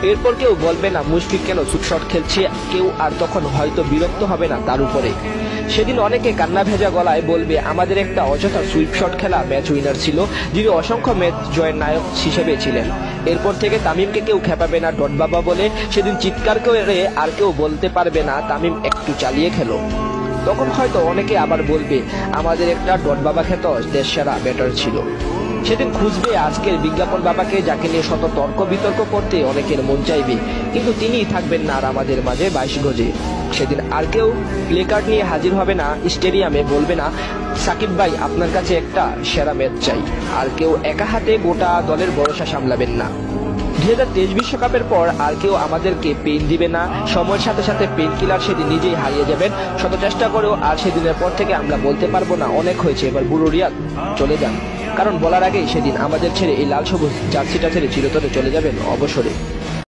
এরপর কেউ বলবে না মুশফিক কেন শট খেলছে, কেউ আর তখন হয়তো বিরক্ত হবে না তার উপরে। সেদিন অনেকে কান্না ভেজা গলায় বলবে আমাদের একটা অযথা সুইপ শট খেলা ম্যাচ উইনার ছিল, যিনি অসংখ্য ম্যাচ জয়ের নায়ক হিসেবে ছিলেন। এরপর থেকে তামিমকে কেউ খেপাবে না ডট বাবা বলে, সেদিন চিৎকার করে আর কেউ বলতে পারবে না তামিম একটু চালিয়ে খেলো। তখন হয়তো অনেকে আবার বলবে আমাদের একটা ডট বাবা খ্যাত দেশসেরা ব্যাটার ছিল। সেদিন খুঁজবে আজকের বিজ্ঞাপন বাবাকে, যাকে নিয়ে শত তর্ক বিতর্ক করতে অনেকের মন চাইবে, কিন্তু তিনিই থাকবেন না আর আমাদের মাঝে 22 গজে। সেদিন আর কেউ প্লেকার্ড নিয়ে হাজির হবে না স্টেডিয়ামে, বলবে না সাকিব ভাই আপনার কাছে একটা সেরা ম্যাচ চাই। আর কেউ একা হাতে গোটা দলের ভরসা সামলাবেন না। 2023 বিশ্বকাপের পর আর কেউ আমাদেরকে পেন দিবে না। সময়ের সাথে সাথে পেন কিলার সেদিন নিজেই হারিয়ে যাবেন শত চেষ্টা করেও। আর সেদিনের পর থেকে আমরা বলতে পারবো না অনেক হয়েছে, এবার বুড়ো রিয়াদ চলে যান, কারণ বলার আগেই সেদিন আমাদের ছেড়ে এই লাল সবুজ জার্সিটা ছেড়ে চিরতরে চলে যাবেন অবসরে।